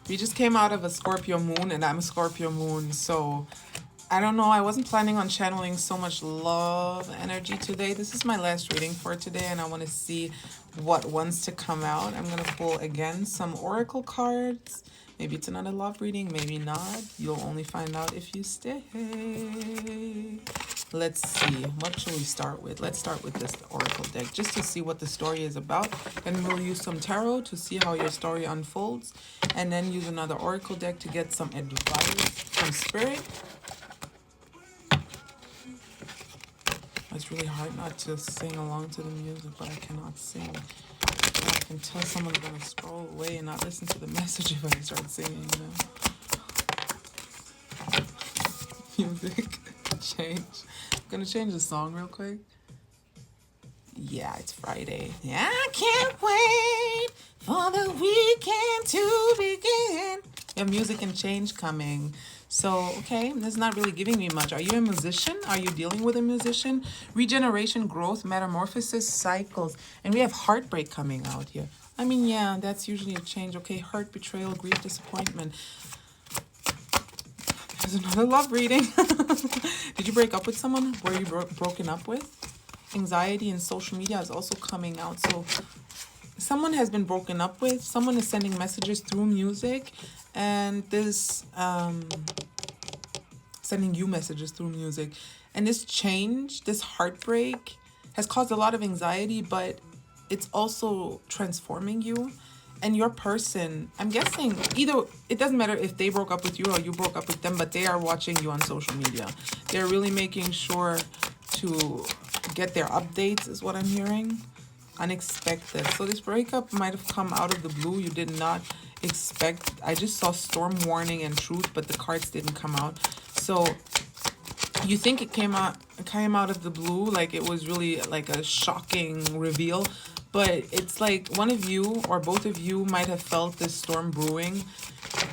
We just came out of a Scorpio moon, and I'm a Scorpio moon, so I don't know. I wasn't planning on channeling so much love energy today. This is my last reading for today, and I want to see what wants to come out. I'm going to pull again some oracle cards. Maybe it's another love reading, maybe not. You'll only find out if you stay. Let's see. What should we start with? Let's start with this oracle deck just to see what the story is about. And we'll use some tarot to see how your story unfolds. And then use another oracle deck to get some advice from spirit. It's really hard not to sing along to the music, but I cannot sing. I can tell someone's gonna scroll away and not listen to the message if I start singing. Music change. I'm gonna change the song real quick. Yeah, it's Friday. Yeah, I can't wait for the weekend to begin. We have music and change coming. So, okay, this is not really giving me much. Are you a musician? Are you dealing with a musician? Regeneration, growth, metamorphosis, cycles. And we have heartbreak coming out here. I mean, yeah, that's usually a change. Okay, hurt, betrayal, grief, disappointment. There's another love reading. Did you break up with someone? Were you broken up with? Anxiety and social media is also coming out. So someone has been broken up with. Someone is sending messages through music. And this sending you messages through music. And this change, this heartbreak has caused a lot of anxiety, but it's also transforming you. And your person, I'm guessing, either, it doesn't matter if they broke up with you or you broke up with them, but they are watching you on social media. They're really making sure to get their updates, is what I'm hearing. Unexpected. So this breakup might have come out of the blue. You did not expect. I just saw storm warning and truth, but the cards didn't come out. So you think it came out of the blue, like it was really like a shocking reveal, but it's like one of you or both of you might have felt this storm brewing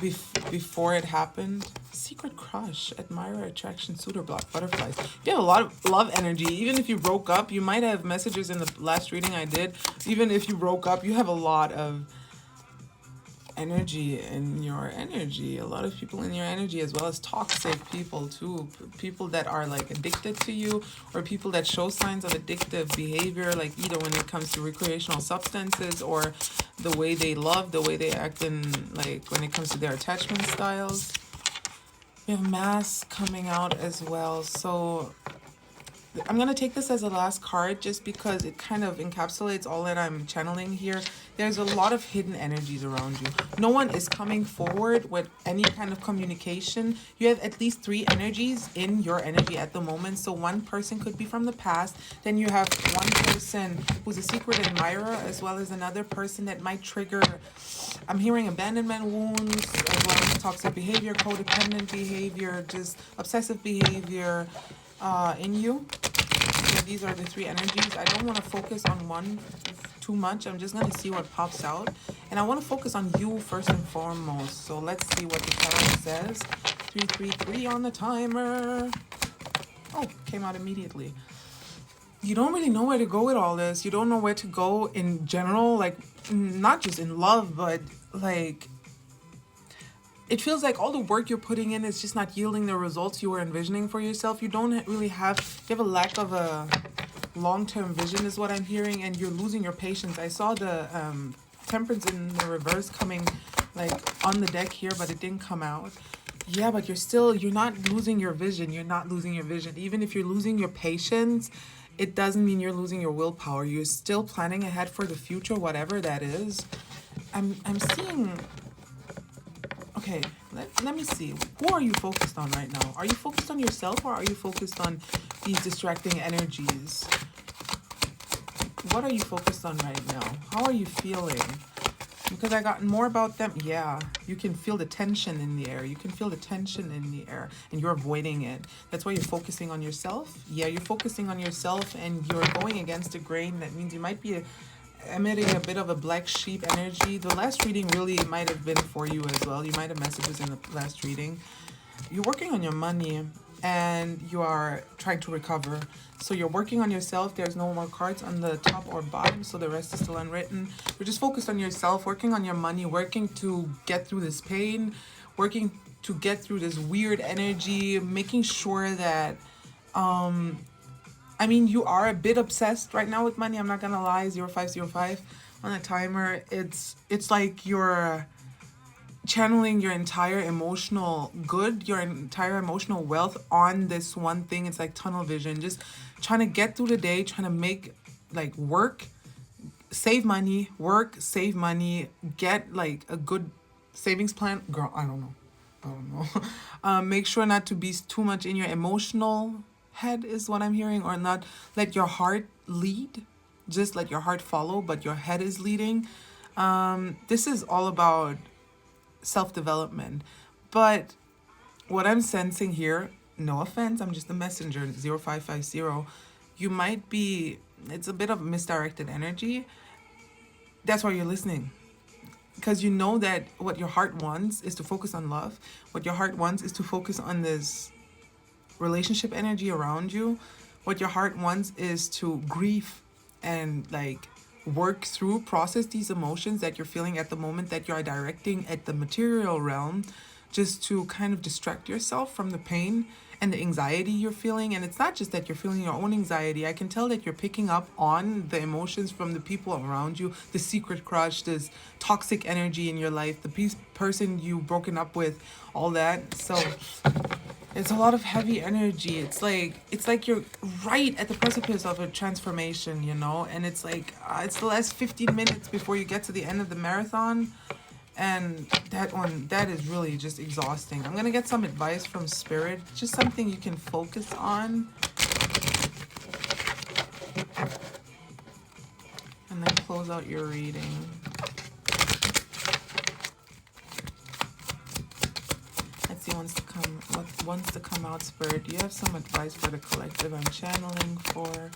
before it happened. Secret crush, admirer, attraction, suitor, block, butterflies. You have a lot of love energy. Even if you broke up, you might have messages in the last reading I did. Even if you broke up, you have a lot of energy in your energy. A lot of people in your energy, as well as toxic people too. People that are like addicted to you, or people that show signs of addictive behavior, like either when it comes to recreational substances or the way they love, the way they act in, like when it comes to their attachment styles. We have mass coming out as well. So I'm going to take this as a last card just because it kind of encapsulates all that I'm channeling here. There's a lot of hidden energies around you. No one is coming forward with any kind of communication. You have at least 3 energies in your energy at the moment. So one person could be from the past. Then you have one person who's a secret admirer, as well as another person that might trigger, I'm hearing abandonment wounds, as well as toxic behavior, codependent behavior, just obsessive behavior in you. So these are the 3 energies. I don't want to focus on one too much. I'm just going to see what pops out. And I want to focus on you first and foremost. So let's see what the tarot says. 333 on the timer. Oh, came out immediately. You don't really know where to go with all this. You don't know where to go in general. Like, not just in love, but like, it feels like all the work you're putting in is just not yielding the results you were envisioning for yourself. You don't really have, you have a lack of a long-term vision is what I'm hearing, and you're losing your patience. I saw the temperance in the reverse coming like on the deck here, but it didn't come out. Yeah, but you're not losing your vision. You're not losing your vision. Even if you're losing your patience, it doesn't mean you're losing your willpower. You're still planning ahead for the future, whatever that is. I'm seeing. Okay, let me see. Who are you focused on right now? Are you focused on yourself, or are you focused on these distracting energies? What are you focused on right now? How are you feeling? Because I got more about them. Yeah, you can feel the tension in the air. You can feel the tension in the air, and you're avoiding it. That's why you're focusing on yourself. Yeah, you're focusing on yourself, and you're going against the grain. That means you might be emitting a bit of a black sheep energy. The last reading really might have been for you as well. You might have messages in the last reading. You're working on your money. and you are trying to recover. So you're working on yourself. There's no more cards on the top or bottom, so the rest is still unwritten. You're just focused on yourself, working on your money, working to get through this pain, working to get through this weird energy, making sure that I mean, you are a bit obsessed right now with money. I'm not gonna lie. 0505 on the timer. It's like you're channeling your entire emotional good, your entire emotional wealth on this one thing. It's like tunnel vision, just trying to get through the day, trying to make like work, save money, work, save money, get like a good savings plan. Girl, I don't know. Make sure not to be too much in your emotional head is what I'm hearing, or not let your heart lead. Just let your heart follow, but your head is leading. This is all about self-development. But what I'm sensing here, no offense, I'm just a messenger, 0550, you might be, it's a bit of misdirected energy. That's why you're listening. Because you know that what your heart wants is to focus on love. What your heart wants is to focus on this relationship energy around you. What your heart wants is to grieve and like work through, process these emotions that you're feeling at the moment, that you are directing at the material realm, just to kind of distract yourself from the pain and the anxiety you're feeling. And it's not just that you're feeling your own anxiety. I can tell that you're picking up on the emotions from the people around you, the secret crush, this toxic energy in your life, the person you broken up with, all that. So it's a lot of heavy energy. It's like you're right at the precipice of a transformation, you know? And it's like it's the last 15 minutes before you get to the end of the marathon. And that is really just exhausting. I'm gonna get some advice from Spirit, just something you can focus on. And then close out your reading. Let's see what wants to come out, Spirit. Do you have some advice for the collective? I'm channeling for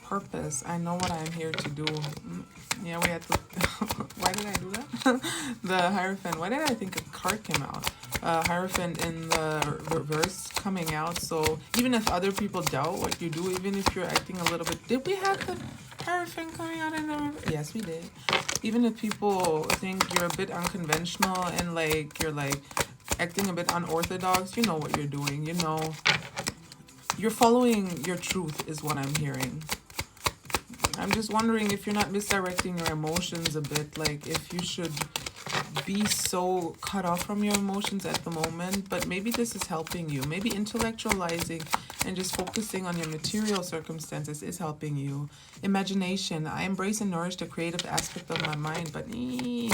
purpose. I know what I'm here to do. Yeah, we had to. Why did I do that? The Hierophant. Why did I think a card came out? Hierophant in the reverse coming out. So even if other people doubt what you do, even if you're acting a little bit. Did we have the Hierophant coming out in the reverse? Yes, we did. Even if people think you're a bit unconventional and like you're like acting a bit unorthodox, you know what you're doing. You know, you're following your truth is what I'm hearing. I'm just wondering if you're not misdirecting your emotions a bit, like if you should be so cut off from your emotions at the moment, but maybe this is helping you. Maybe intellectualizing and just focusing on your material circumstances is helping you. Imagination. I embrace and nourish the creative aspect of my mind, but maybe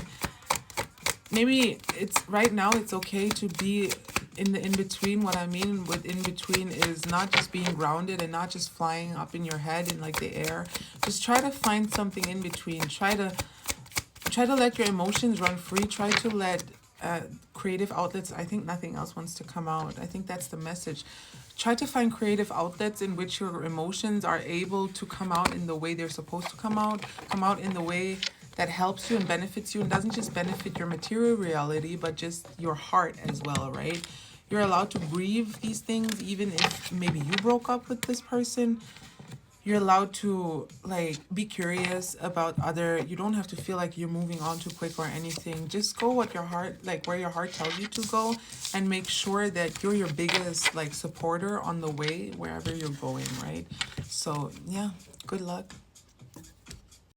it's right now it's okay to be in the in-between. What I mean with in-between is not just being grounded and not just flying up in your head in like the air. Just try to find something in between. Try to let your emotions run free. Try to let creative outlets. I think nothing else wants to come out. I think that's the message. Try to find creative outlets in which your emotions are able to come out in the way they're supposed to come out in the way that helps you and benefits you and doesn't just benefit your material reality, but just your heart as well, right? You're allowed to grieve these things, even if maybe you broke up with this person. You're allowed to like be curious about you don't have to feel like you're moving on too quick or anything. Just go what your heart, like where your heart tells you to go, and make sure that you're your biggest like supporter on the way wherever you're going, right? So yeah, good luck.